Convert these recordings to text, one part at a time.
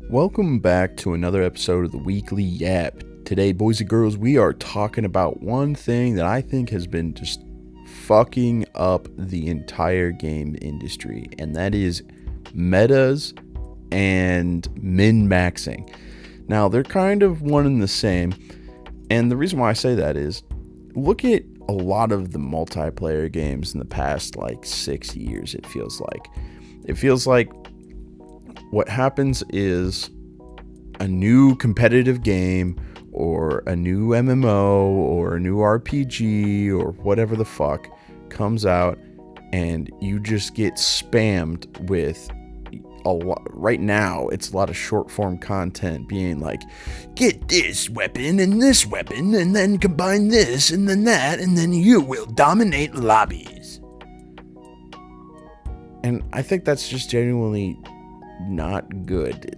Welcome back to another episode of the Weekly Yap. Today, boys and girls, we are talking about one thing that I think has been just fucking up the entire game industry, and that is metas and min-maxing. Now, they're kind of one and the same, and the reason why I say that is, look at a lot of the multiplayer games in the past, 6 years, it feels like. It feels like what happens is a new competitive game or a new MMO or a new RPG or whatever the fuck comes out, and you just get spammed with a lot. Right now, it's a lot of short form content being like, get this weapon, and then combine this and then that, and then you will dominate lobbies. And I think that's just genuinely not good.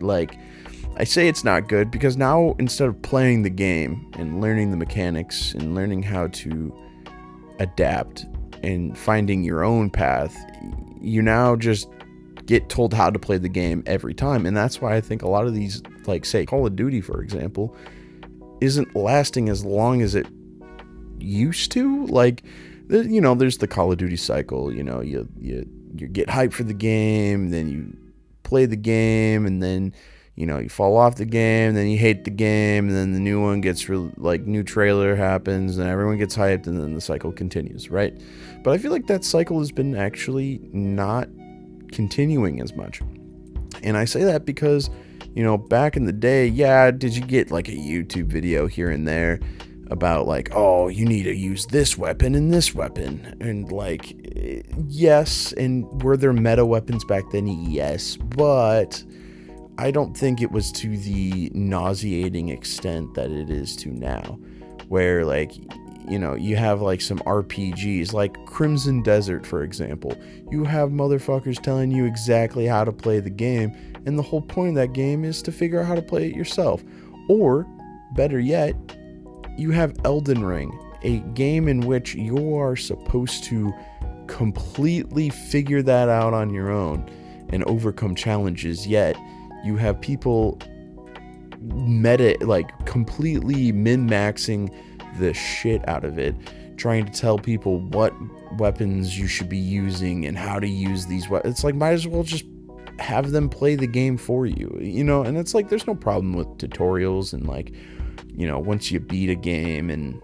I say it's not good because now, instead of playing the game and learning the mechanics and learning how to adapt and finding your own path, you now just get told how to play the game every time. And that's why I think a lot of these, say Call of Duty, for example, isn't lasting as long as it used to. There's the Call of Duty cycle. You get hyped for the game, then you play the game, and then you fall off the game, then you hate the game, and then the new one gets new trailer happens and everyone gets hyped, and then the cycle continues, right? But I feel like that cycle has been actually not continuing as much. And I say that because back in the day, did you get a YouTube video here and there about oh, you need to use this weapon and this weapon, and yes, and were there meta weapons back then? Yes, but I don't think it was to the nauseating extent that it is to now, where you have some RPGs like Crimson Desert, for example. You have motherfuckers telling you exactly how to play the game, and the whole point of that game is to figure out how to play it yourself. Or better yet, you have Elden Ring, a game in which you are supposed to completely figure that out on your own and overcome challenges, yet you have people completely min-maxing the shit out of it, trying to tell people what weapons you should be using and how to use these weapons. It's might as well just have them play the game for you, and it's there's no problem with tutorials and once you beat a game and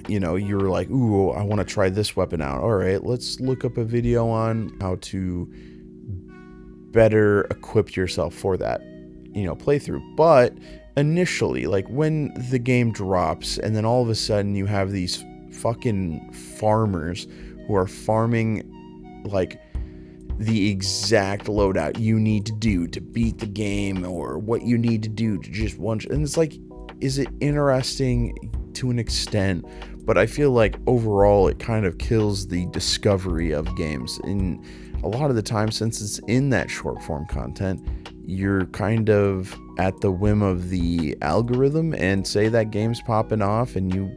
you're ooh, I want to try this weapon out. All right, let's look up a video on how to better equip yourself for that, playthrough. But initially, when the game drops and then all of a sudden you have these fucking farmers who are farming the exact loadout you need to do to beat the game, or what you need to do to just and it's is it interesting to an extent? But I feel overall it kind of kills the discovery of games. And a lot of the time, since it's in that short form content, you're kind of at the whim of the algorithm, and say that game's popping off and you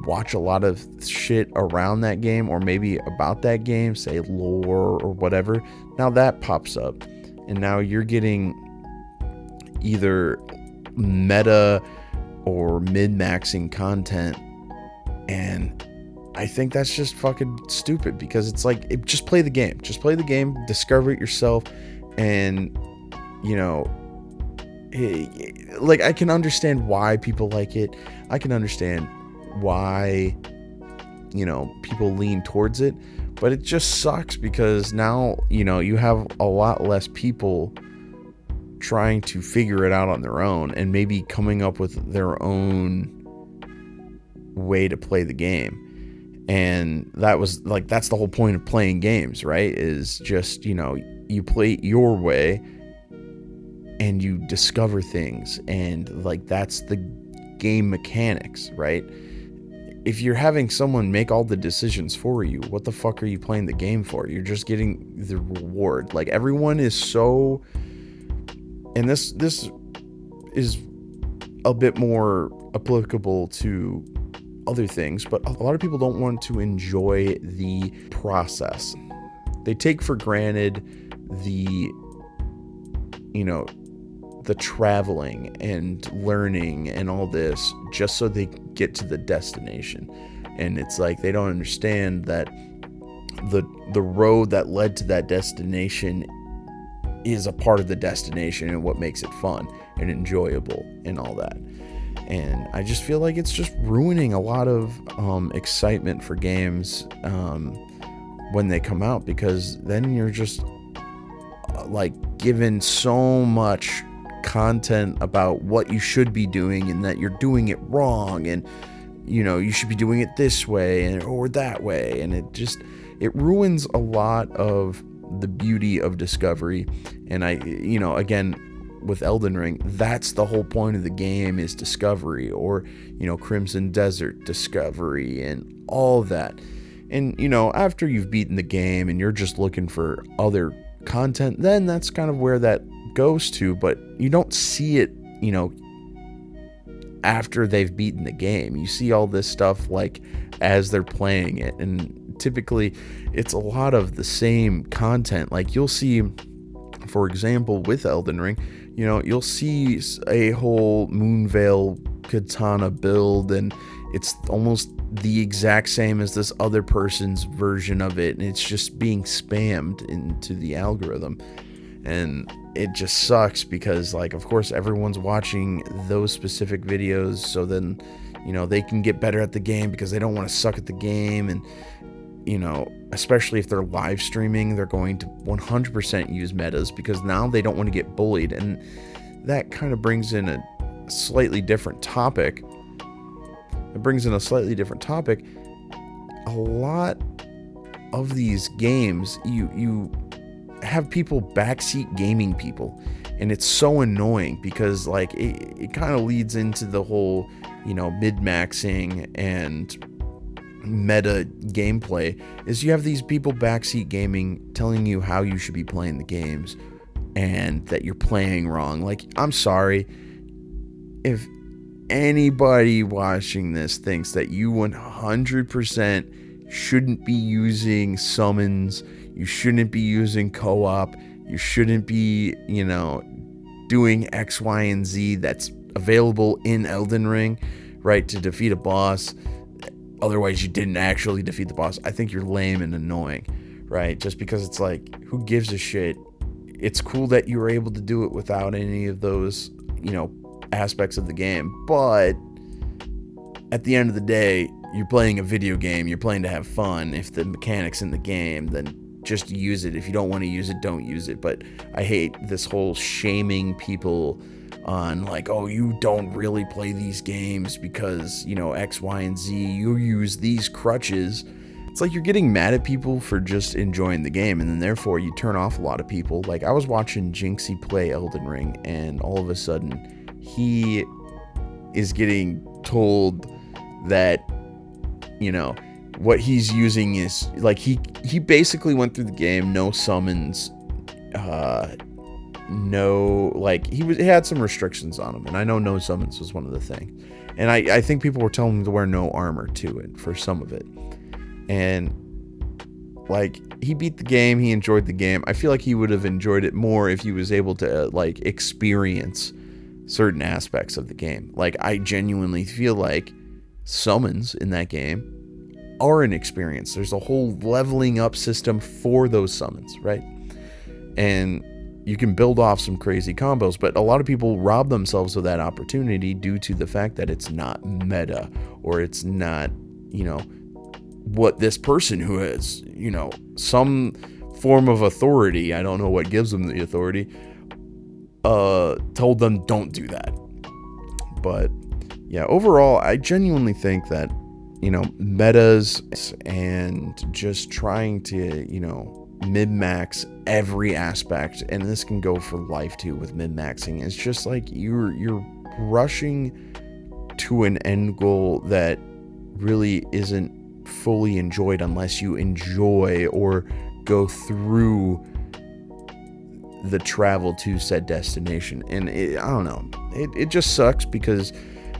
watch a lot of shit around that game, or maybe about that game, say lore or whatever. Now that pops up, and now you're getting either meta or min-maxing content, and I think that's just fucking stupid, because it's just play the game, discover it yourself. And I can understand why people like it. I can understand why people lean towards it, but it just sucks because now you have a lot less people trying to figure it out on their own and maybe coming up with their own way to play the game. And that's the whole point of playing games, right? Is just you play it your way and you discover things, and that's the game mechanics, right? If you're having someone make all the decisions for you, what the fuck are you playing the game for? You're just getting the reward. Everyone is so, and this is a bit more applicable to other things, but a lot of people don't want to enjoy the process. They take for granted the the traveling and learning and all this just so they get to the destination. And it's like they don't understand that the road that led to that destination is a part of the destination and what makes it fun and enjoyable and all that. And I just feel like it's just ruining a lot of excitement for games when they come out, because then you're just like given so much content about what you should be doing and that you're doing it wrong, and you should be doing it this way or that way, and it ruins a lot of the beauty of discovery. And again, with Elden Ring, that's the whole point of the game, is discovery, or Crimson Desert, discovery, and all of that. And after you've beaten the game and you're just looking for other content, then that's kind of where that goes to. But you don't see it after they've beaten the game. You see all this stuff like as they're playing it, and typically it's a lot of the same content. Like you'll see, for example, with Elden Ring, you'll see a whole Moonveil katana build, and it's almost the exact same as this other person's version of it, and it's just being spammed into the algorithm. And it just sucks because, like, of course everyone's watching those specific videos, so then they can get better at the game because they don't want to suck at the game. And especially if they're live streaming, they're going to 100% use metas because now they don't want to get bullied. And that kind of brings in a slightly different topic. A lot of these games, you have people backseat gaming people, and it's so annoying because like it kind of leads into the whole mid-maxing and meta gameplay. Is you have these people backseat gaming telling you how you should be playing the games and that you're playing wrong. Like, I'm sorry if anybody watching this thinks that you 100% shouldn't be using summons, you shouldn't be using co-op, you shouldn't be doing X, Y, and Z that's available in Elden Ring, right, to defeat a boss. Otherwise you didn't actually defeat the boss. I think you're lame and annoying, right? Just because it's like, who gives a shit? It's cool that you were able to do it without any of those aspects of the game, but at the end of the day, you're playing a video game, you're playing to have fun. If the mechanics in the game, then just use it. If you don't want to use it, don't use it. But I hate this whole shaming people on like, oh, you don't really play these games because X, Y, and Z, you use these crutches. It's like you're getting mad at people for just enjoying the game, and then therefore you turn off a lot of people. Like, I was watching Jinxie play Elden Ring, and all of a sudden he is getting told that what he's using is like, he basically went through the game, no summons, no, like, he had some restrictions on him, and I know no summons was one of the things, and I think people were telling him to wear no armor to it for some of it. And like, he beat the game, he enjoyed the game. I feel like he would have enjoyed it more if he was able to like experience certain aspects of the game. Like, I genuinely feel like summons in that game are an experience. There's a whole leveling up system for those summons, right? And you can build off some crazy combos, but a lot of people rob themselves of that opportunity due to the fact that it's not meta, or it's not, what this person who has, some form of authority, I don't know what gives them the authority, told them don't do that. But yeah, overall, I genuinely think that, metas and just trying to, mid-max every aspect, and this can go for life too with mid-maxing, it's just like you're rushing to an end goal that really isn't fully enjoyed unless you enjoy or go through the travel to said destination. And I don't know, it just sucks because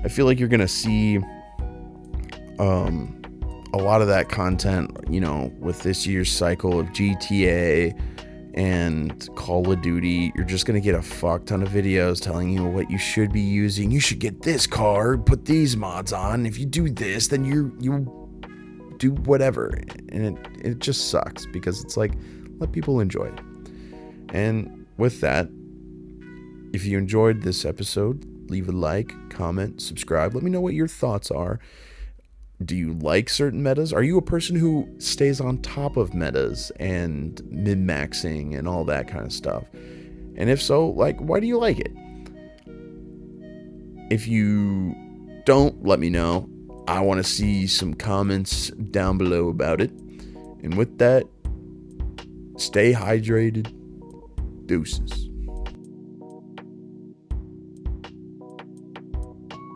I feel like you're gonna see a lot of that content with this year's cycle of GTA and Call of Duty, you're just going to get a fuck ton of videos telling you what you should be using. You should get this car, put these mods on. If you do this, then you do whatever. And it just sucks because it's like, let people enjoy it. And with that, if you enjoyed this episode, leave a like, comment, subscribe. Let me know what your thoughts are. Do you like certain metas? Are you a person who stays on top of metas and min-maxing and all that kind of stuff? And if so, like, why do you like it? If you don't, let me know. I want to see some comments down below about it. And with that, stay hydrated. Deuces.